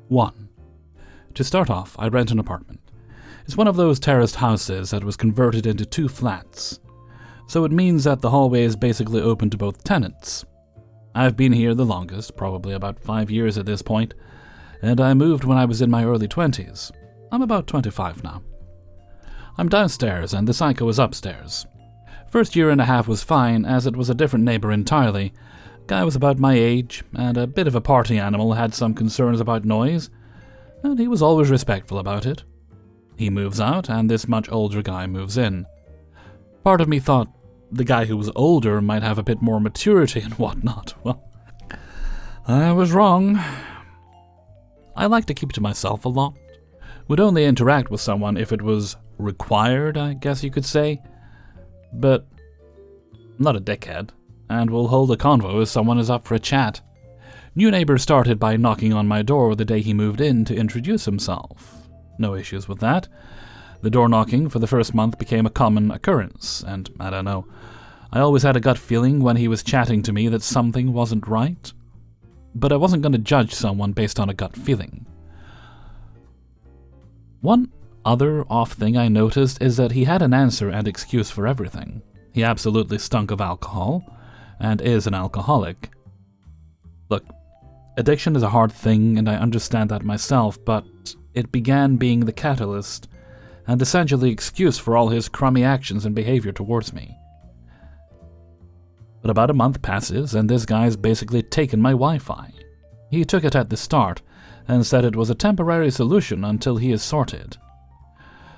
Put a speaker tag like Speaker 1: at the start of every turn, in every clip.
Speaker 1: 1. To start off, I rent an apartment. It's one of those terraced houses that was converted into 2 flats, so it means that the hallway is basically open to both tenants. I've been here the longest, probably about 5 years at this point, and I moved when I was in my early 20s. I'm about 25 now. I'm downstairs and the psycho is upstairs. First year and a half was fine, as it was a different neighbor entirely. Guy was about my age, and a bit of a party animal, had some concerns about noise, and he was always respectful about it. He moves out, and this much older guy moves in. Part of me thought the guy who was older might have a bit more maturity and whatnot. Well, I was wrong. I like to keep to myself a lot. Would only interact with someone if it was required, I guess you could say. But I'm not a dickhead, and will hold a convo if someone is up for a chat. New neighbor started by knocking on my door the day he moved in to introduce himself. No issues with that. The door knocking for the first month became a common occurrence, and I don't know. I always had a gut feeling when he was chatting to me that something wasn't right. But I wasn't going to judge someone based on a gut feeling. One other off thing I noticed is that he had an answer and excuse for everything. He absolutely stunk of alcohol, and is an alcoholic. Look, addiction is a hard thing, and I understand that myself, but it began being the catalyst, and essentially excuse for all his crummy actions and behavior towards me. But about a month passes, and this guy's basically taken my Wi-Fi. He took it at the start, and said it was a temporary solution until he is sorted.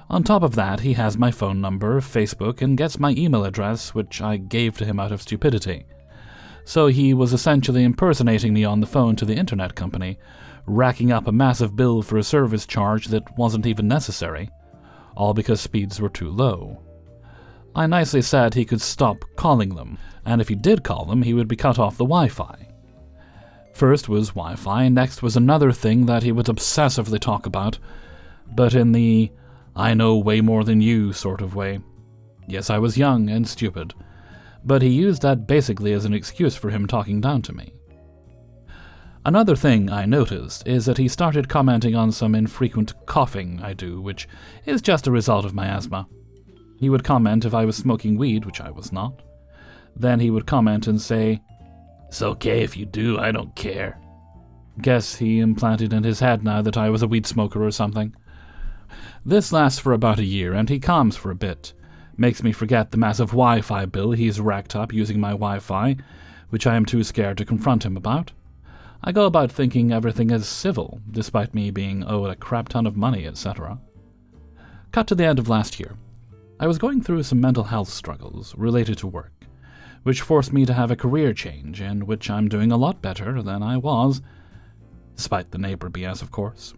Speaker 1: On top of that, he has my phone number, Facebook, and gets my email address, which I gave to him out of stupidity. So he was essentially impersonating me on the phone to the internet company, racking up a massive bill for a service charge that wasn't even necessary, all because speeds were too low. I nicely said he could stop calling them, and if he did call them, he would be cut off the Wi-Fi. First was Wi-Fi, next was another thing that he would obsessively talk about, but in the I know way more than you sort of way. Yes, I was young and stupid, but he used that basically as an excuse for him talking down to me. Another thing I noticed is that he started commenting on some infrequent coughing I do, which is just a result of my asthma. He would comment if I was smoking weed, which I was not. Then he would comment and say, "It's okay if you do, I don't care." Guess he implanted in his head now that I was a weed smoker or something. This lasts for about a year, and he calms for a bit. Makes me forget the massive Wi-Fi bill he's racked up using my Wi-Fi, which I am too scared to confront him about. I go about thinking everything is civil, despite me being owed a crap ton of money, etc. Cut to the end of last year. I was going through some mental health struggles related to work, which forced me to have a career change, in which I'm doing a lot better than I was, despite the neighbor BS, of course.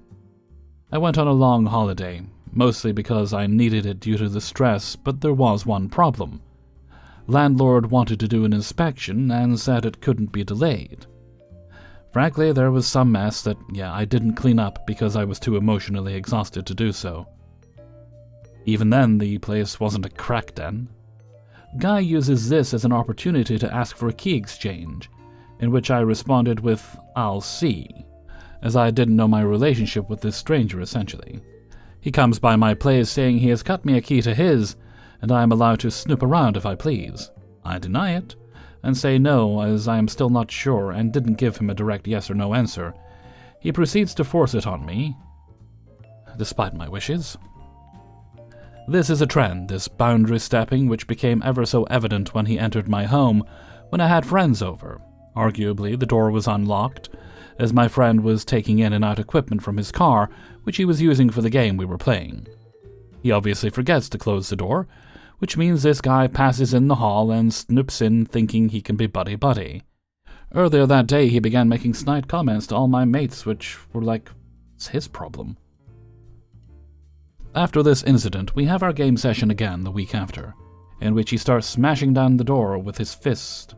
Speaker 1: I went on a long holiday, mostly because I needed it due to the stress, but there was one problem. Landlord wanted to do an inspection and said it couldn't be delayed. Frankly, there was some mess that, I didn't clean up because I was too emotionally exhausted to do so. Even then, the place wasn't a crack den. Guy uses this as an opportunity to ask for a key exchange, in which I responded with, "I'll see," as I didn't know my relationship with this stranger, essentially. He comes by my place saying he has cut me a key to his, and I am allowed to snoop around if I please. I deny it, and say no, as I am still not sure, and didn't give him a direct yes or no answer. He proceeds to force it on me, despite my wishes. This is a trend, this boundary stepping, which became ever so evident when he entered my home when I had friends over. Arguably, the door was unlocked, as my friend was taking in and out equipment from his car, which he was using for the game we were playing. He obviously forgets to close the door, which means this guy passes in the hall and snoops in thinking he can be buddy-buddy. Earlier that day, he began making snide comments to all my mates, which were like, it's his problem. After this incident, we have our game session again the week after, in which he starts smashing down the door with his fist.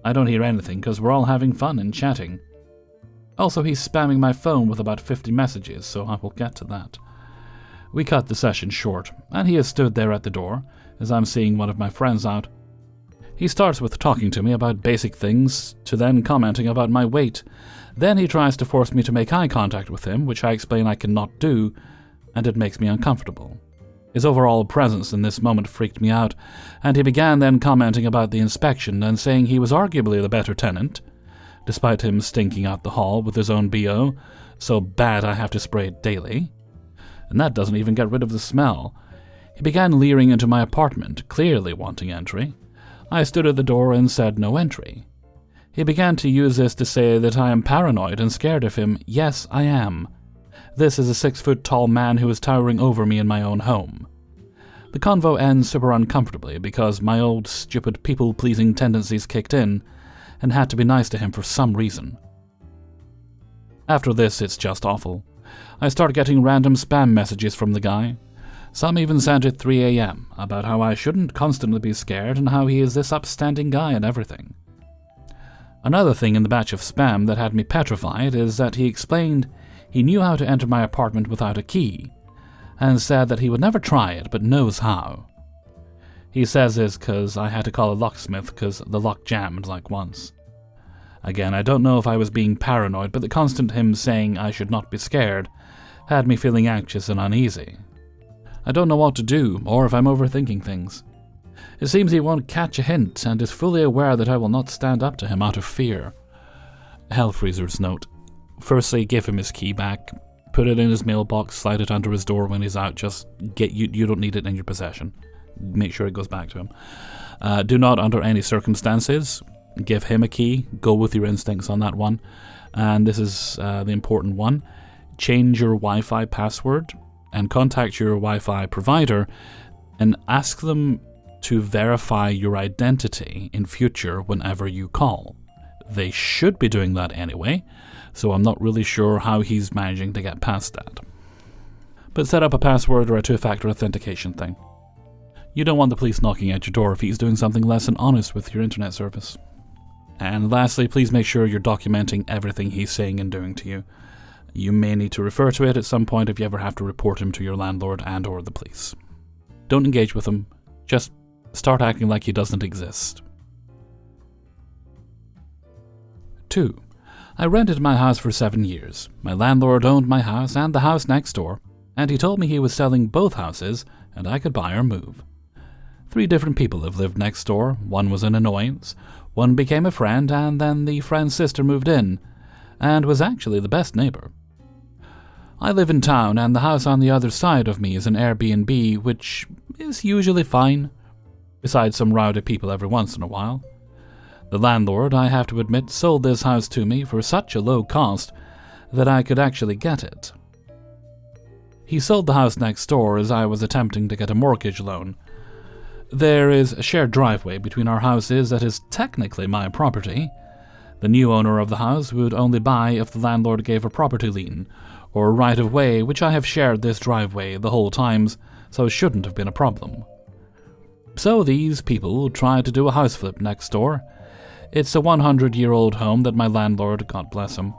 Speaker 1: I don't hear anything because we're all having fun and chatting. Also, he's spamming my phone with about 50 messages, so I will get to that. We cut the session short, and he has stood there at the door, as I'm seeing one of my friends out. He starts with talking to me about basic things, to then commenting about my weight. Then he tries to force me to make eye contact with him, which I explain I cannot do, and it makes me uncomfortable. His overall presence in this moment freaked me out, and he began then commenting about the inspection and saying he was arguably the better tenant, despite him stinking out the hall with his own BO, so bad I have to spray it daily. And that doesn't even get rid of the smell. He began leering into my apartment, clearly wanting entry. I stood at the door and said no entry. He began to use this to say that I am paranoid and scared of him. Yes, I am. This is a 6-foot-tall man who is towering over me in my own home. The convo ends super uncomfortably because my old stupid people-pleasing tendencies kicked in and had to be nice to him for some reason. After this, it's just awful. I start getting random spam messages from the guy. Some even sent at 3 a.m. about how I shouldn't constantly be scared and how he is this upstanding guy and everything. Another thing in the batch of spam that had me petrified is that he explained he knew how to enter my apartment without a key, and said that he would never try it but knows how. He says this because I had to call a locksmith because the lock jammed like once. Again, I don't know if I was being paranoid, but the constant him saying I should not be scared had me feeling anxious and uneasy. I don't know what to do, or if I'm overthinking things. It seems he won't catch a hint, and is fully aware that I will not stand up to him out of fear. Hellfreezer's note. Firstly, give him his key back. Put it in his mailbox, slide it under his door when he's out, just get you don't need it in your possession. Make sure it goes back to him. Do not, under any circumstances, give him a key. Go with your instincts on that one. And this is the important one. Change your Wi-Fi password and contact your Wi-Fi provider and ask them to verify your identity in future whenever you call. They should be doing that anyway, so I'm not really sure how he's managing to get past that. But set up a password or a two-factor authentication thing. You don't want the police knocking at your door if he's doing something less than honest with your internet service. And lastly, please make sure you're documenting everything he's saying and doing to you. You may need to refer to it at some point if you ever have to report him to your landlord and or the police. Don't engage with him. Just start acting like he doesn't exist. 2. I rented my house for 7 years. My landlord owned my house and the house next door, and he told me he was selling both houses and I could buy or move. 3 different people have lived next door. One was an annoyance, one became a friend, and then the friend's sister moved in, and was actually the best neighbor. I live in town, and the house on the other side of me is an Airbnb, which is usually fine, besides some rowdy people every once in a while. The landlord, I have to admit, sold this house to me for such a low cost that I could actually get it. He sold the house next door as I was attempting to get a mortgage loan. There is a shared driveway between our houses that is technically my property. The new owner of the house would only buy if the landlord gave a property lien, or right of way, which I have shared this driveway the whole times, so it shouldn't have been a problem. So these people tried to do a house flip next door. It's a 100-year-old home that my landlord, God bless him,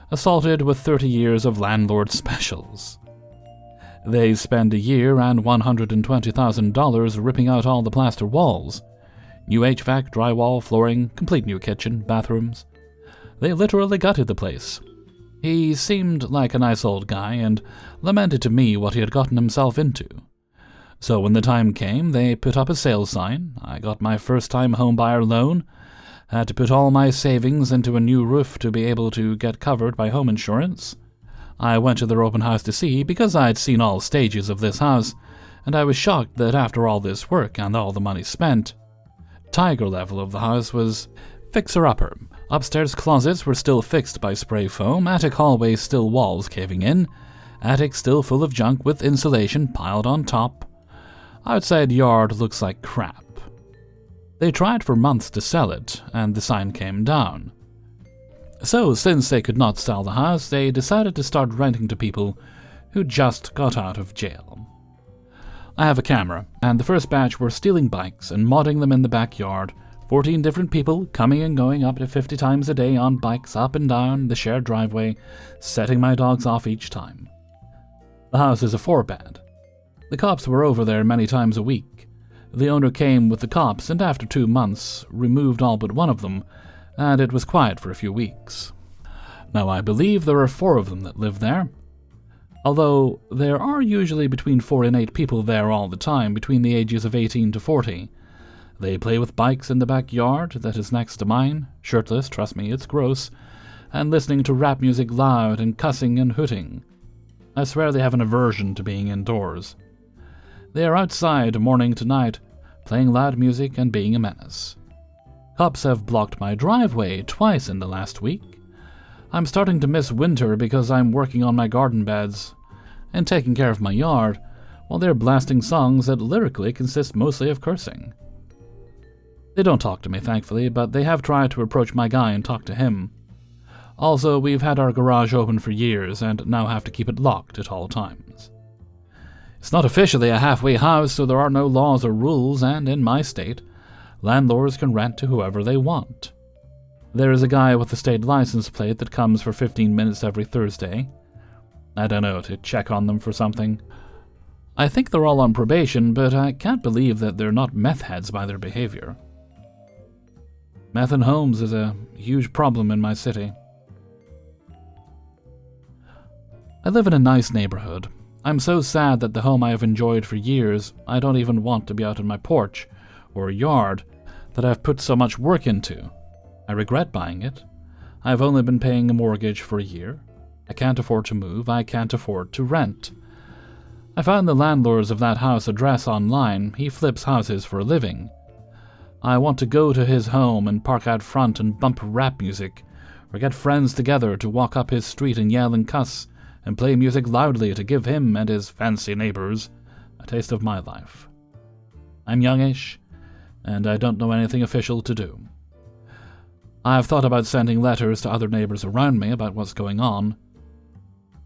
Speaker 1: assaulted with 30 years of landlord specials. They spend a year and $120,000 ripping out all the plaster walls. New HVAC, drywall, flooring, complete new kitchen, bathrooms. They literally gutted the place. He seemed like a nice old guy and lamented to me what he had gotten himself into. So when the time came, they put up a sale sign. I got my first-time homebuyer loan, had to put all my savings into a new roof to be able to get covered by home insurance. I went to their open house to see because I had seen all stages of this house, and I was shocked that after all this work and all the money spent, tiger level of the house was fixer-upper. Upstairs closets were still fixed by spray foam, attic hallways still walls caving in, attic still full of junk with insulation piled on top. Outside yard looks like crap. They tried for months to sell it, and the sign came down. So, since they could not sell the house, they decided to start renting to people who just got out of jail. I have a camera, and the first batch were stealing bikes and modding them in the backyard. 14 different people coming and going up to 50 times a day on bikes up and down the shared driveway, setting my dogs off each time. The house is a 4-bed. The cops were over there many times a week. The owner came with the cops and after 2 months removed all but one of them, and it was quiet for a few weeks. Now I believe there are 4 of them that live there, although there are usually between 4 and 8 people there all the time between the ages of 18 to 40. They play with bikes in the backyard that is next to mine, shirtless, trust me, it's gross, and listening to rap music loud and cussing and hooting. I swear they have an aversion to being indoors. They are outside morning to night, playing loud music and being a menace. Cops have blocked my driveway twice in the last week. I'm starting to miss winter because I'm working on my garden beds and taking care of my yard, while they're blasting songs that lyrically consist mostly of cursing. They don't talk to me, thankfully, but they have tried to approach my guy and talk to him. Also, we've had our garage open for years and now have to keep it locked at all times. It's not officially a halfway house, so there are no laws or rules, and in my state, landlords can rent to whoever they want. There is a guy with a state license plate that comes for 15 minutes every Thursday. I don't know, to check on them for something. I think they're all on probation, but I can't believe that they're not meth heads by their behavior. Meth in homes is a huge problem in my city. I live in a nice neighborhood. I'm so sad that the home I have enjoyed for years, I don't even want to be out on my porch or yard that I've put so much work into. I regret buying it. I've only been paying a mortgage for a year. I can't afford to move. I can't afford to rent. I found the landlord's of that house address online. He flips houses for a living. I want to go to his home and park out front and bump rap music, or get friends together to walk up his street and yell and cuss, and play music loudly to give him and his fancy neighbors a taste of my life. I'm youngish, and I don't know anything official to do. I've thought about sending letters to other neighbors around me about what's going on.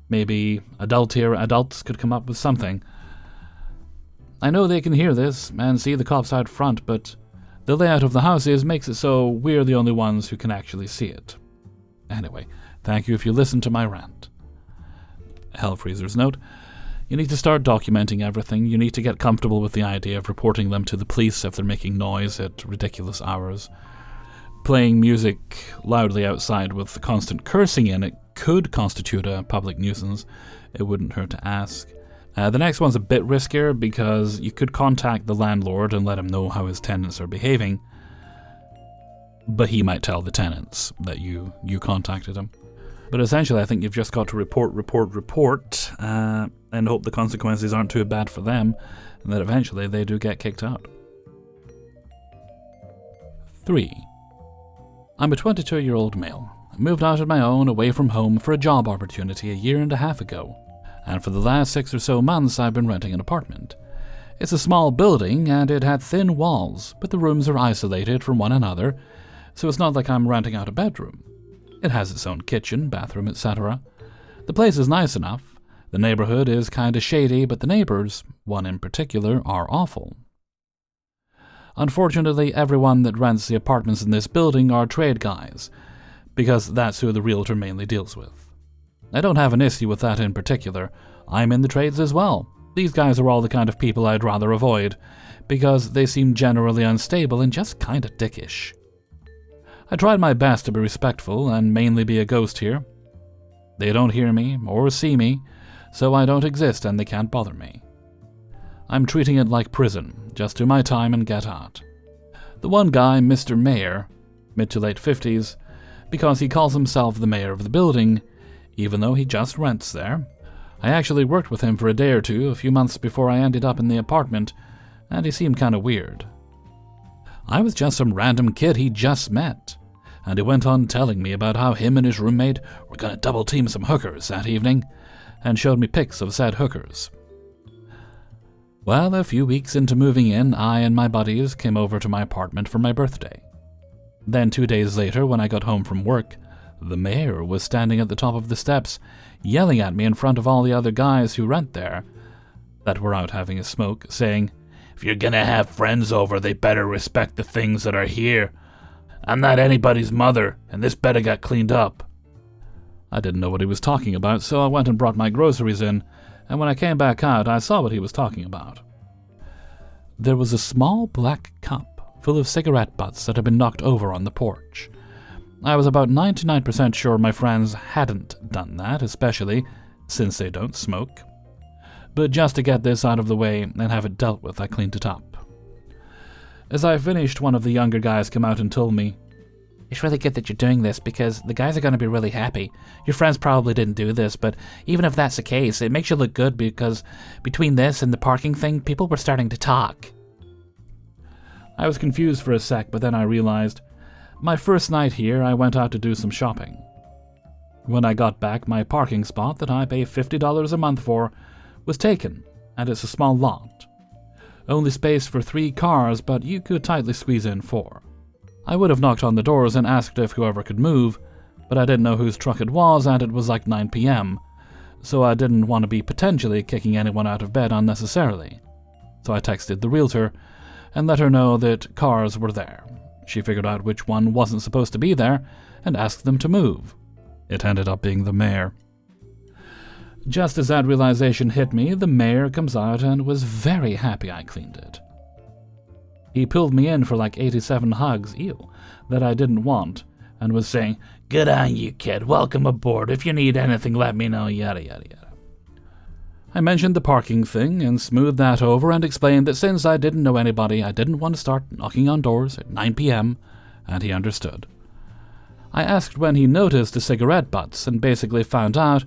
Speaker 1: Maybe adultier adults could come up with something. I know they can hear this and see the cops out front, but the layout of the houses makes it so we're the only ones who can actually see it. Anyway, thank you if you listened to my rant. Hellfreezer's note: you need to start documenting everything. You need to get comfortable with the idea of reporting them to the police if they're making noise at ridiculous hours. Playing music loudly outside with constant cursing in it could constitute a public nuisance. It wouldn't hurt to ask. The next one's a bit riskier because you could contact the landlord and let him know how his tenants are behaving, but he might tell the tenants that you contacted him. But essentially, I think you've just got to report, and hope the consequences aren't too bad for them, and that eventually they do get kicked out. 3. I'm a 22-year-old male. I moved out on my own, away from home, for a job opportunity a year and a half ago, and for the last 6 or so months I've been renting an apartment. It's a small building, and it had thin walls, but the rooms are isolated from one another, so it's not like I'm renting out a bedroom. It has its own kitchen, bathroom, etc. The place is nice enough. The neighborhood is kinda shady, but the neighbors, one in particular, are awful. Unfortunately, everyone that rents the apartments in this building are trade guys, because that's who the realtor mainly deals with. I don't have an issue with that in particular. I'm in the trades as well. These guys are all the kind of people I'd rather avoid, because they seem generally unstable and just kinda dickish. I tried my best to be respectful and mainly be a ghost here. They don't hear me or see me, so I don't exist and they can't bother me. I'm treating it like prison, just do my time and get out. The one guy, Mr. Mayor, mid to late 50s, because he calls himself the mayor of the building, even though he just rents there. I actually worked with him for a day or two a few months before I ended up in the apartment, and he seemed kinda weird. I was just some random kid he just met, and he went on telling me about how him and his roommate were gonna double team some hookers that evening, and showed me pics of said hookers. Well, a few weeks into moving in, I and my buddies came over to my apartment for my birthday. Then 2 days later, when I got home from work, the mayor was standing at the top of the steps, yelling at me in front of all the other guys who rent there, that were out having a smoke, saying, "If you're gonna have friends over, they better respect the things that are here. I'm not anybody's mother, and this better get cleaned up." I didn't know what he was talking about, so I went and brought my groceries in, and when I came back out, I saw what he was talking about. there was a small black cup full of cigarette butts that had been knocked over on the porch. I was about 99% sure my friends hadn't done that, especially since they don't smoke. But just to get this out of the way and have it dealt with, I cleaned it up. As I finished, one of the younger guys came out and told me, "It's really good that you're doing this because the guys are going to be really happy. Your friends probably didn't do this, but even if that's the case, it makes you look good because between this and the parking thing, people were starting to talk." I was confused for a sec, but then I realized my first night here, I went out to do some shopping. When I got back, my parking spot that I pay $50 a month for was taken, and it's a small lot. Only space for 3 cars, but you could tightly squeeze in 4. I would have knocked on the doors and asked if whoever could move, but I didn't know whose truck it was, and it was like 9 p.m., so I didn't want to be potentially kicking anyone out of bed unnecessarily. So I texted the realtor and let her know that cars were there. She figured out which one wasn't supposed to be there and asked them to move. It ended up being the mayor. Just as that realization hit me, the mayor comes out and was very happy I cleaned it. He pulled me in for like 87 hugs, that I didn't want, and was saying, "Good on you, kid, welcome aboard, if you need anything let me know, yada yada yada." I mentioned the parking thing and smoothed that over and explained that since I didn't know anybody, I didn't want to start knocking on doors at 9 p.m., and he understood. I asked when he noticed the cigarette butts and basically found out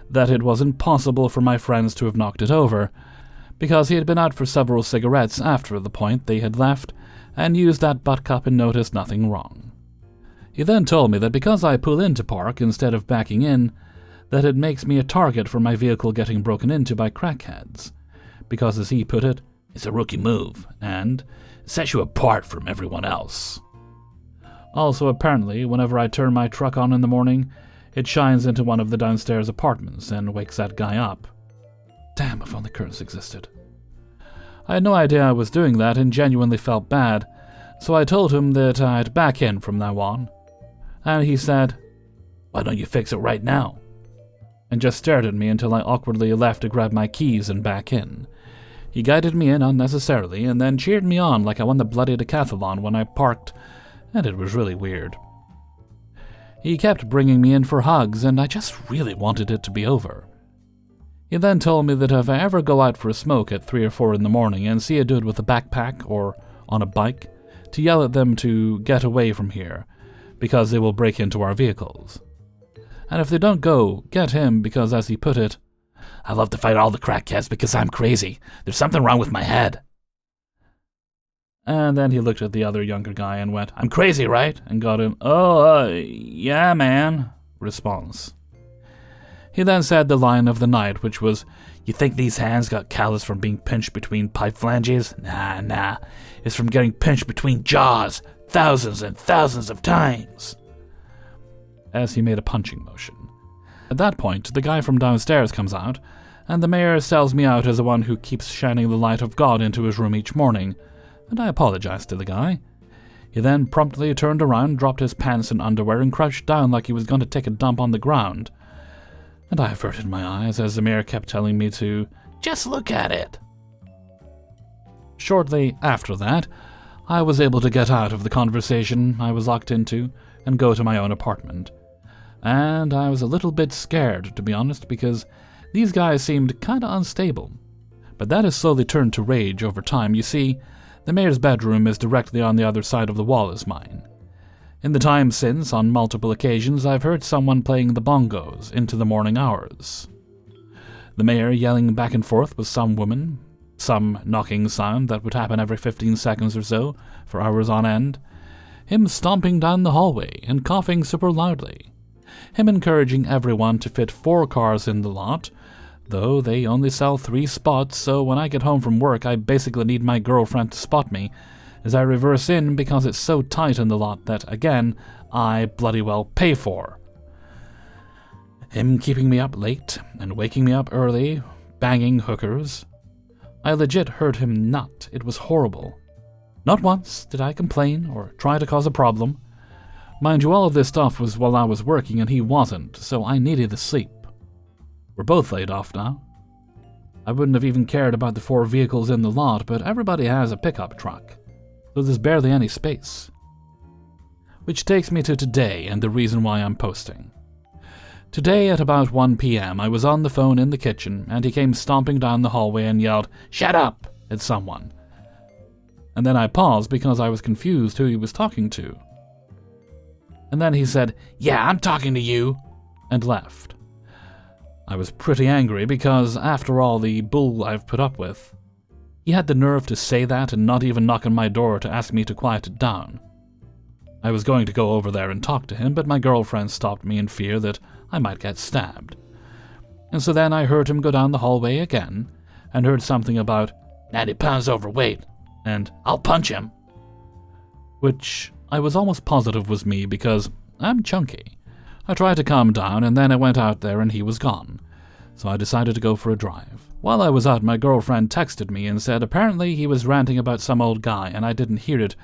Speaker 1: that it was impossible for my friends to have knocked it over, because he had been out for several cigarettes after the point they had left and used that butt cup and noticed nothing wrong. He then told me that because I pull into park instead of backing in, that it makes me a target for my vehicle getting broken into by crackheads, because as he put it, it's a rookie move, and sets you apart from everyone else. Also, apparently, whenever I turn my truck on in the morning, it shines into one of the downstairs apartments and wakes that guy up. Damn, if only curtains existed. I had no idea I was doing that and genuinely felt bad, so I told him that I'd back in from now on. And he said, "Why don't you fix it right now?" And just stared at me until I awkwardly left to grab my keys and back in. He guided me in unnecessarily and then cheered me on like I won the bloody decathlon when I parked, and it was really weird. He kept bringing me in for hugs, and I just really wanted it to be over. He then told me that if I ever go out for a smoke at 3 or 4 in the morning and see a dude with a backpack or on a bike, to yell at them to get away from here, because they will break into our vehicles. And if they don't go, get him because, as he put it, "I love to fight all the crackheads because I'm crazy. There's something wrong with my head." And then he looked at the other younger guy and went, "I'm crazy, right?" and got him, yeah, man," response. He then said the line of the night, which was, "You think these hands got callous from being pinched between pipe flanges? Nah, it's from getting pinched between jaws thousands and thousands of times," as he made a punching motion. At that point, the guy from downstairs comes out, and the mayor sells me out as the one who keeps shining the light of God into his room each morning, and I apologized to the guy. He then promptly turned around, dropped his pants and underwear, and crouched down like he was going to take a dump on the ground. And I averted my eyes as the mayor kept telling me to just look at it. Shortly after that, I was able to get out of the conversation I was locked into and go to my own apartment. And I was a little bit scared, to be honest, because these guys seemed kinda unstable. But that has slowly turned to rage over time. You see, the mayor's bedroom is directly on the other side of the wall as mine. In the time since, on multiple occasions, I've heard someone playing the bongos into the morning hours. The mayor yelling back and forth with some woman, some knocking sound that would happen every 15 seconds or so for hours on end, him stomping down the hallway and coughing super loudly, him encouraging everyone to fit 4 cars in the lot, though they only sell 3 spots, so when I get home from work I basically need my girlfriend to spot me as I reverse in because it's so tight in the lot that, again, I bloody well pay for. Him keeping me up late and waking me up early, banging hookers. I legit heard him nut. It was horrible. Not once did I complain or try to cause a problem. Mind you, all of this stuff was while I was working and he wasn't, so I needed the sleep. We're both laid off now. I wouldn't have even cared about the 4 vehicles in the lot, but everybody has a pickup truck, so there's barely any space. Which takes me to today and the reason why I'm posting. Today at about 1 p.m. I was on the phone in the kitchen and he came stomping down the hallway and yelled, "Shut up!" at someone. And then I paused because I was confused who he was talking to. And then he said, "Yeah, I'm talking to you," and left. I was pretty angry because, after all the bull I've put up with, he had the nerve to say that and not even knock on my door to ask me to quiet it down. I was going to go over there and talk to him, but my girlfriend stopped me in fear that I might get stabbed. And so then I heard him go down the hallway again, and heard something about 90 pounds overweight, and "I'll punch him," which I was almost positive was me because I'm chunky. I tried to calm down, and then I went out there and he was gone, so I decided to go for a drive. While I was out, my girlfriend texted me and said apparently he was ranting about some old guy, and I didn't hear it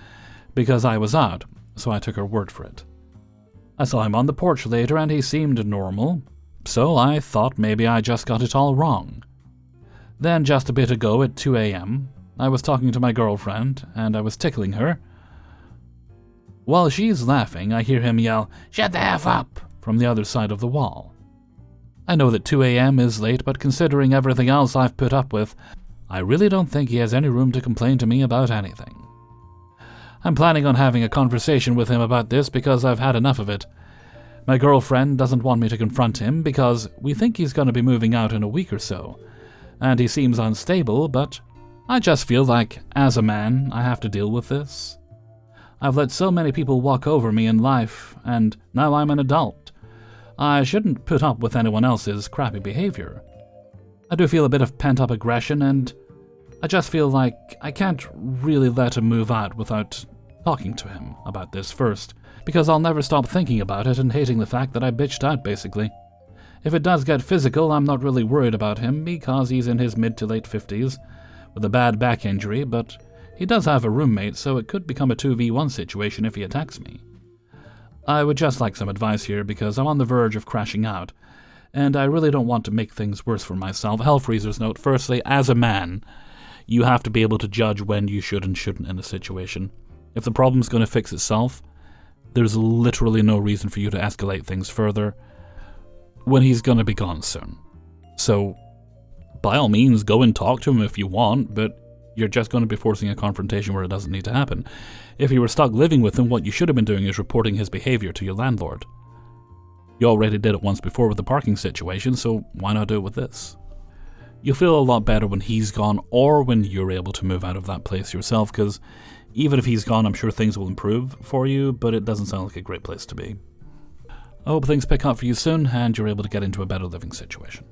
Speaker 1: because I was out, so I took her word for it. I saw him on the porch later and he seemed normal, so I thought maybe I just got it all wrong. Then just a bit ago at 2 a.m., I was talking to my girlfriend and I was tickling her. While she's laughing, I hear him yell, "Shut the F up!" from the other side of the wall. I know that 2 a.m. is late, but considering everything else I've put up with, I really don't think he has any room to complain to me about anything. I'm planning on having a conversation with him about this because I've had enough of it. My girlfriend doesn't want me to confront him because we think he's going to be moving out in a week or so, and he seems unstable, but I just feel like, as a man, I have to deal with this. I've let so many people walk over me in life, and now I'm an adult. I shouldn't put up with anyone else's crappy behavior. I do feel a bit of pent-up aggression, and I just feel like I can't really let him move out without talking to him about this first, because I'll never stop thinking about it and hating the fact that I bitched out, basically. If it does get physical, I'm not really worried about him because he's in his mid to late 50s with a bad back injury, but he does have a roommate, so it could become a 2v1 situation if he attacks me. I would just like some advice here because I'm on the verge of crashing out, and I really don't want to make things worse for myself. Hellfreezer's note, firstly, as a man, you have to be able to judge when you should and shouldn't in a situation. If the problem's going to fix itself, there's literally no reason for you to escalate things further when he's going to be gone soon. So, by all means, go and talk to him if you want, but you're just going to be forcing a confrontation where it doesn't need to happen. If you were stuck living with him, what you should have been doing is reporting his behavior to your landlord. You already did it once before with the parking situation, so why not do it with this? You'll feel a lot better when he's gone or when you're able to move out of that place yourself, because even if he's gone, I'm sure things will improve for you, but it doesn't sound like a great place to be. I hope things pick up for you soon and you're able to get into a better living situation.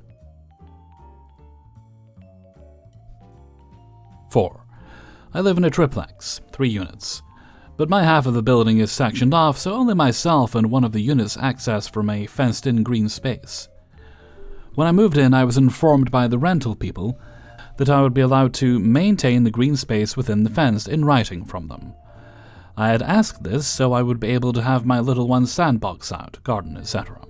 Speaker 1: 4. I live in a triplex, 3 units, but my half of the building is sectioned off, so only myself and one of the units access from a fenced-in green space. When I moved in, I was informed by the rental people that I would be allowed to maintain the green space within the fence in writing from them. I had asked this so I would be able to have my little one's sandbox out, garden, etc.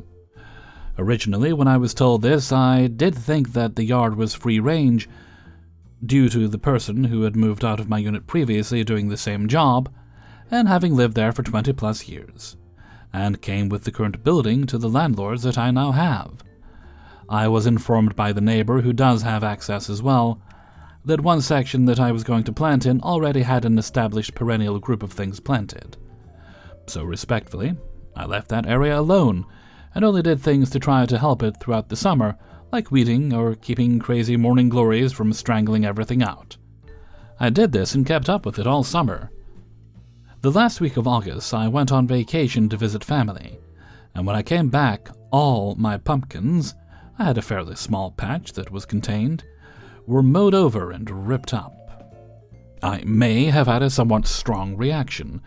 Speaker 1: Originally, when I was told this, I did think that the yard was free range, due to the person who had moved out of my unit previously doing the same job, and having lived there for 20 plus years, and came with the current building to the landlords that I now have. I was informed by the neighbor, who does have access as well, that one section that I was going to plant in already had an established perennial group of things planted. So respectfully, I left that area alone, and only did things to try to help it throughout the summer, like weeding or keeping crazy morning glories from strangling everything out. I did this and kept up with it all summer. The last week of August, I went on vacation to visit family, and when I came back, all my pumpkins, I had a fairly small patch that was contained, were mowed over and ripped up. I may have had a somewhat strong reaction.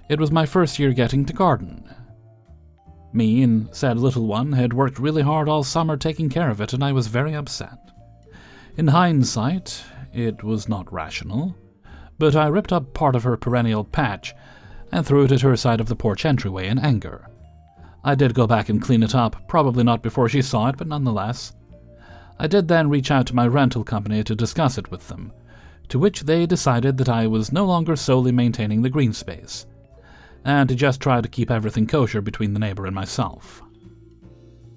Speaker 1: It was my first year getting to garden. Me and said little one had worked really hard all summer taking care of it, and I was very upset. In hindsight, it was not rational, but I ripped up part of her perennial patch and threw it at her side of the porch entryway in anger. I did go back and clean it up, probably not before she saw it, but nonetheless. I did then reach out to my rental company to discuss it with them, to which they decided that I was no longer solely maintaining the green space, and to just try to keep everything kosher between the neighbor and myself.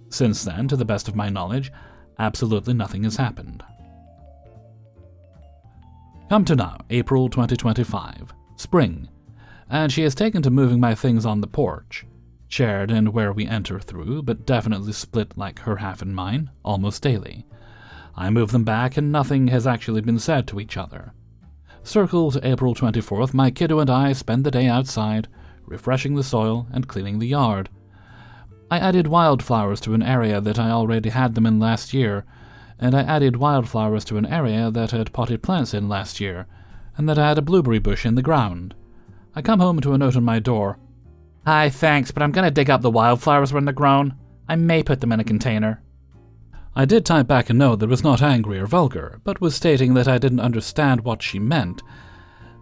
Speaker 1: Since then, to the best of my knowledge, absolutely nothing has happened. Come to now, April 2025, spring, and she has taken to moving my things on the porch, shared and where we enter through, but definitely split like her half and mine, almost daily. I move them back and nothing has actually been said to each other. Circle to April 24th, my kiddo and I spend the day outside, refreshing the soil and cleaning the yard. I added wildflowers to an area that I already had them in last year, and I added wildflowers to an area that had potted plants in last year, and that had a blueberry bush in the ground. I come home to a note on my door. "Hi, thanks, but I'm going to dig up the wildflowers when they're grown. I may put them in a container." I did type back a note that was not angry or vulgar, but was stating that I didn't understand what she meant,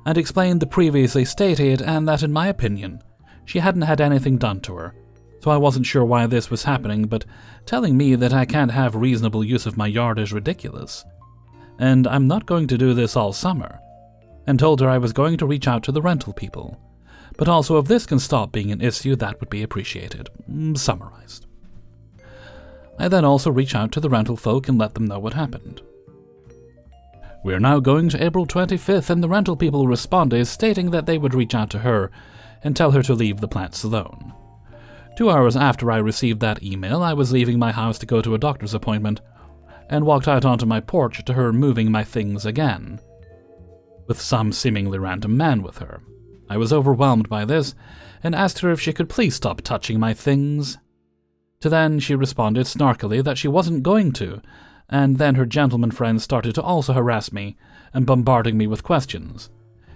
Speaker 1: and explained the previously stated and that, in my opinion, she hadn't had anything done to her, so I wasn't sure why this was happening, but telling me that I can't have reasonable use of my yard is ridiculous. And I'm not going to do this all summer, and told her I was going to reach out to the rental people, but also if this can stop being an issue, that would be appreciated. Summarized. I then also reach out to the rental folk and let them know what happened. We are now going to April 25th, and the rental people responded stating that they would reach out to her and tell her to leave the plants alone. 2 hours after I received that email, I was leaving my house to go to a doctor's appointment and walked out onto my porch to her moving my things again, with some seemingly random man with her. I was overwhelmed by this and asked her if she could please stop touching my things. To then she responded snarkily that she wasn't going to, and then her gentleman friends started to also harass me and bombarding me with questions,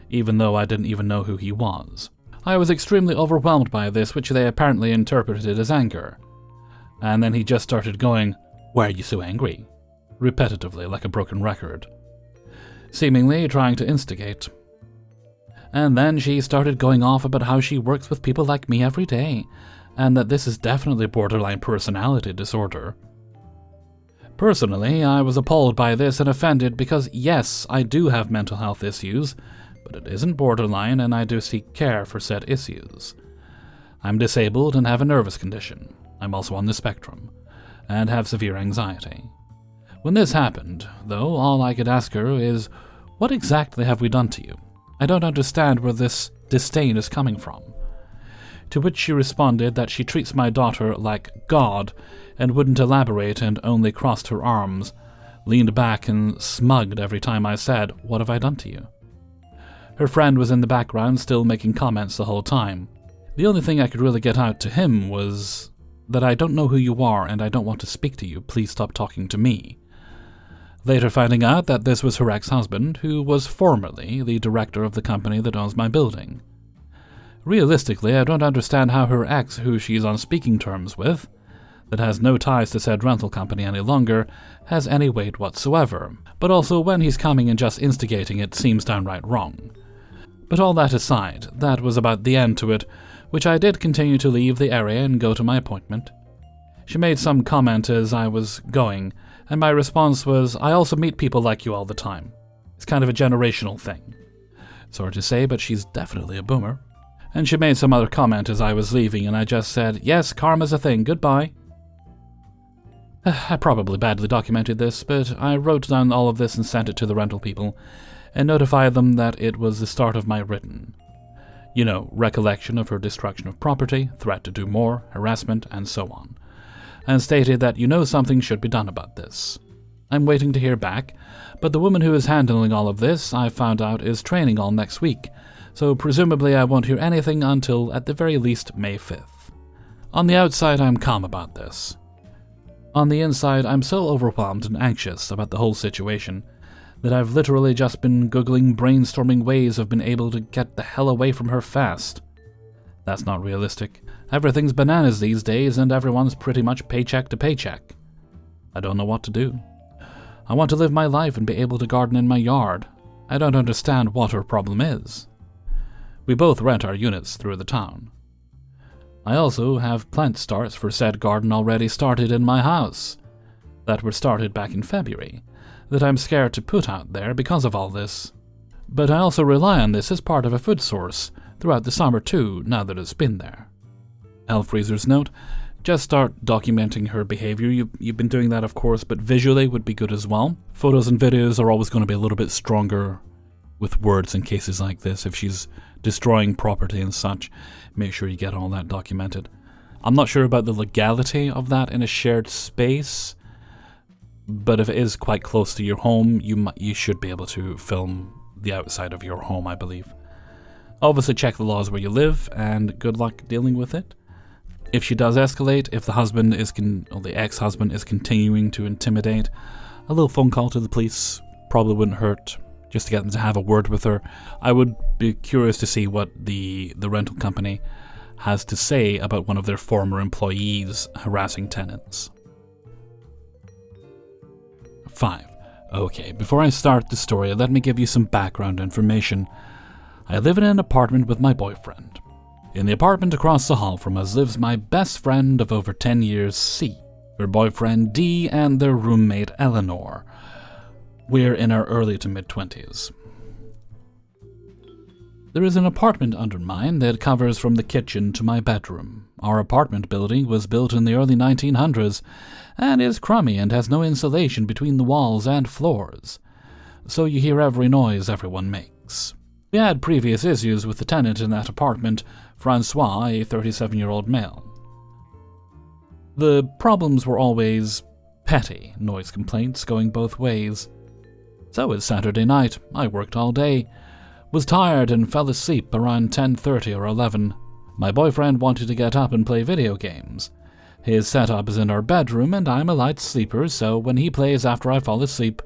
Speaker 1: even though I didn't even know who he was. I was extremely overwhelmed by this, which they apparently interpreted as anger. And then he just started going, "Why are you so angry?" repetitively like a broken record, seemingly trying to instigate. And then she started going off about how she works with people like me every day, and that this is definitely borderline personality disorder. Personally, I was appalled by this and offended because yes, I do have mental health issues, but it isn't borderline and I do seek care for said issues. I'm disabled and have a nervous condition. I'm also on the spectrum, and have severe anxiety. When this happened, though, all I could ask her is, "What exactly have we done to you? I don't understand where this disdain is coming from." To which she responded that she treats my daughter like God and wouldn't elaborate and only crossed her arms, leaned back and smugged every time I said, "What have I done to you?" Her friend was in the background still making comments the whole time. The only thing I could really get out to him was that I don't know who you are and I don't want to speak to you, please stop talking to me. Later finding out that this was her ex-husband, who was formerly the director of the company that owns my building. Realistically, I don't understand how her ex, who she's on speaking terms with, that has no ties to said rental company any longer, has any weight whatsoever, but also when he's coming and just instigating it seems downright wrong. But all that aside, that was about the end to it, which I did continue to leave the area and go to my appointment. She made some comment as I was going, and my response was, "I also meet people like you all the time. It's kind of a generational thing." Sorry to say, but she's definitely a boomer. And she made some other comment as I was leaving, and I just said, "Yes, karma's a thing, goodbye." I probably badly documented this, but I wrote down all of this and sent it to the rental people, and notified them that it was the start of my written. Recollection of her destruction of property, threat to do more, harassment, and so on. And stated that something should be done about this. I'm waiting to hear back, but the woman who is handling all of this, I found out, is training all next week, so presumably I won't hear anything until, at the very least, May 5th. On the outside, I'm calm about this. On the inside, I'm so overwhelmed and anxious about the whole situation that I've literally just been Googling brainstorming ways of being able to get the hell away from her fast. That's not realistic. Everything's bananas these days and everyone's pretty much paycheck to paycheck. I don't know what to do. I want to live my life and be able to garden in my yard. I don't understand what her problem is. We both rent our units through the town. I also have plant starts for said garden already started in my house. that were started back in February that I'm scared to put out there because of all this. But I also rely on this as part of a food source throughout the summer too, now that it's been there. Hellfreezer's note: just start documenting her behavior. You've been doing that, of course, but visually would be good as well. Photos and videos are always going to be a little bit stronger with words in cases like this. If she's destroying property and such, make sure you get all that documented. I'm not sure about the legality of that in a shared space, but if it is quite close to your home, you should be able to film the outside of your home, I believe. Obviously check the laws where you live, and good luck dealing with it. If she does escalate, if the husband is or the ex-husband is continuing to intimidate, a little phone call to the police probably wouldn't hurt, just to get them to have a word with her. I would be curious to see what the rental company has to say about one of their former employees harassing tenants. 5. Okay, before I start the story, let me give you some background information. I live in an apartment with my boyfriend. In the apartment across the hall from us lives my best friend of over 10 years, C, her boyfriend D, and their roommate Eleanor. We're in our early to mid-20s. There is an apartment under mine that covers from the kitchen to my bedroom. Our apartment building was built in the early 1900s and is crummy and has no insulation between the walls and floors, so you hear every noise everyone makes. We had previous issues with the tenant in that apartment, Francois, a 37-year-old male. The problems were always petty noise complaints going both ways. So it's Saturday night. I worked all day, was tired and fell asleep around 10:30 or 11. My boyfriend wanted to get up and play video games. His setup is in our bedroom and I'm a light sleeper, so when he plays after I fall asleep,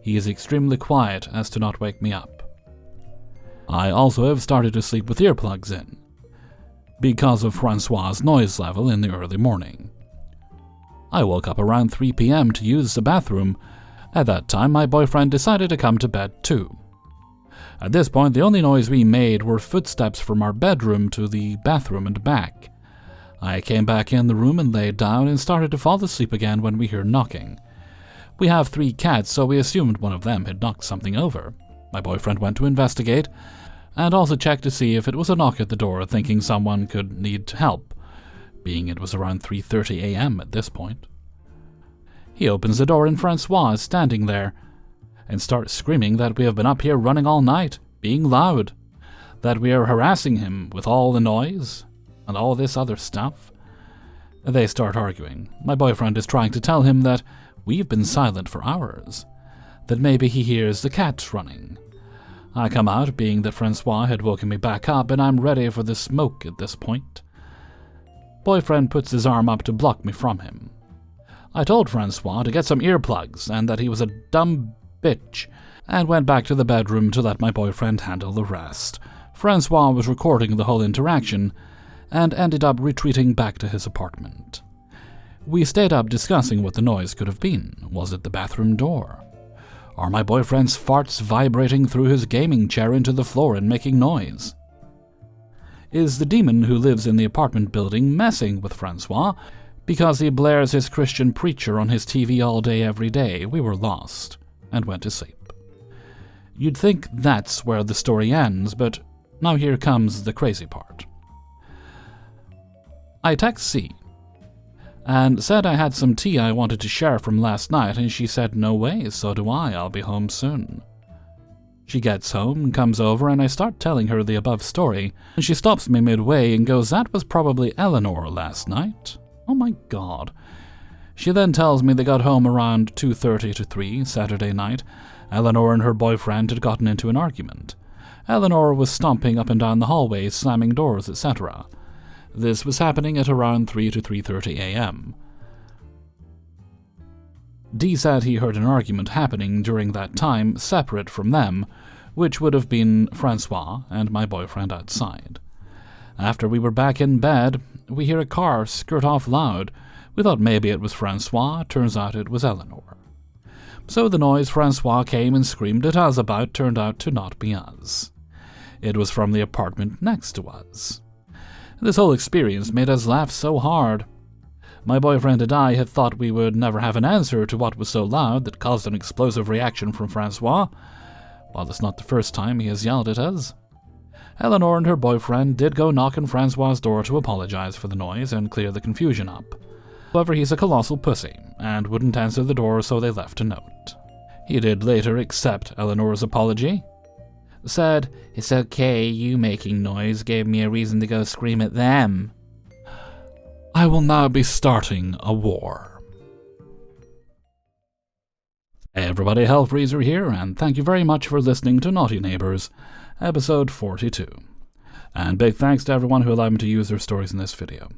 Speaker 1: he is extremely quiet as to not wake me up. I also have started to sleep with earplugs in, because of Francois' noise level in the early morning. I woke up around 3 p.m. to use the bathroom. At that time, my boyfriend decided to come to bed too. At this point, the only noise we made were footsteps from our bedroom to the bathroom and back. I came back in the room and laid down and started to fall asleep again when we heard knocking. We have 3 cats, so we assumed one of them had knocked something over. My boyfriend went to investigate, and also checked to see if it was a knock at the door, thinking someone could need help, being it was around 3:30 a.m. at this point. He opens the door and Francois is standing there, and starts screaming that we have been up here running all night, being loud, that we are harassing him with all the noise, and all this other stuff. They start arguing. My boyfriend is trying to tell him that we've been silent for hours, that maybe he hears the cats running. I come out, being that Francois had woken me back up, and I'm ready for the smoke at this point. Boyfriend puts his arm up to block me from him. I told Francois to get some earplugs, and that he was a dumb bitch, and went back to the bedroom to let my boyfriend handle the rest. Francois was recording the whole interaction, and ended up retreating back to his apartment. We stayed up discussing what the noise could have been. Was it the bathroom door? Are my boyfriend's farts vibrating through his gaming chair into the floor and making noise? Is the demon who lives in the apartment building messing with Francois because he blares his Christian preacher on his TV all day every day? We were lost and went to sleep. You'd think that's where the story ends, but now here comes the crazy part. I text C and said I had some tea I wanted to share from last night, and she said, "No way, so do I, I'll be home soon." She gets home, comes over, and I start telling her the above story, and she stops me midway and goes, "That was probably Eleanor last night." Oh my god. She then tells me they got home around 2:30 to 3 Saturday night. Eleanor and her boyfriend had gotten into an argument. Eleanor was stomping up and down the hallway, slamming doors, etc. This was happening at around 3 to 3:30 a.m. D said he heard an argument happening during that time separate from them, which would have been Francois and my boyfriend outside. After we were back in bed, we hear a car skirt off loud. We thought maybe it was Francois, turns out it was Eleanor. So the noise Francois came and screamed at us about turned out to not be us. It was from the apartment next to us. This whole experience made us laugh so hard. My boyfriend and I had thought we would never have an answer to what was so loud that caused an explosive reaction from Francois. While it's not the first time he has yelled at us. Eleanor and her boyfriend did go knock on Francois' door to apologize for the noise and clear the confusion up. However, he's a colossal pussy, and wouldn't answer the door, so they left a note. He did later accept Eleanor's apology. Said, "It's okay, you making noise gave me a reason to go scream at them. I will now be starting a war." Hey everybody, Hellfreezer here, and thank you very much for listening to Naughty Neighbours, episode 42. And big thanks to everyone who allowed me to use their stories in this video.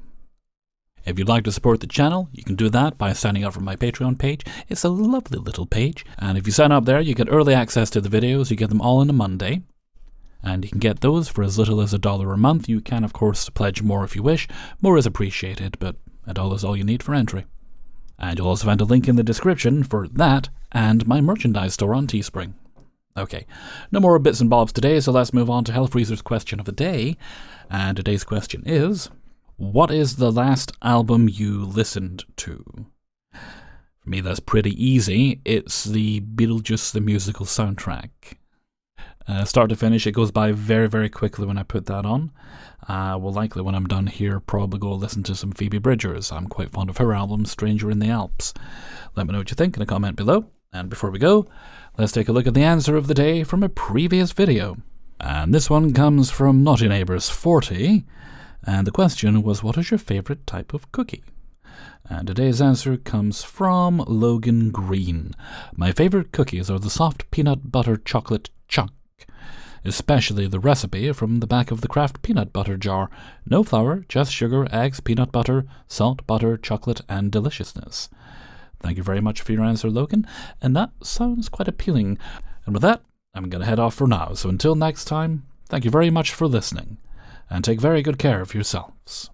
Speaker 1: If you'd like to support the channel, you can do that by signing up for my Patreon page. It's a lovely little page, and if you sign up there, you get early access to the videos. You get them all on a Monday, and you can get those for as little as $1 a month. You can, of course, pledge more if you wish. More is appreciated, but $1 is all you need for entry. And you'll also find a link in the description for that and my merchandise store on Teespring. Okay, no more bits and bobs today, so let's move on to Hellfreezer's question of the day. And today's question is, what is the last album you listened to? For me, that's pretty easy. It's the Beetlejuice the Musical soundtrack. Start to finish, it goes by very, very quickly when I put that on. Well, likely when I'm done here, probably go listen to some Phoebe Bridgers. I'm quite fond of her album, Stranger in the Alps. Let me know what you think in a comment below. And before we go, let's take a look at the answer of the day from a previous video. And this one comes from Naughty Neighbours 40. And the question was, what is your favourite type of cookie? And today's answer comes from Logan Green. My favourite cookies are the soft peanut butter chocolate chunk, especially the recipe from the back of the Kraft peanut butter jar. No flour, just sugar, eggs, peanut butter, salt, butter, chocolate, and deliciousness. Thank you very much for your answer, Logan, and that sounds quite appealing. And with that, I'm going to head off for now, so until next time, thank you very much for listening, and take very good care of yourselves.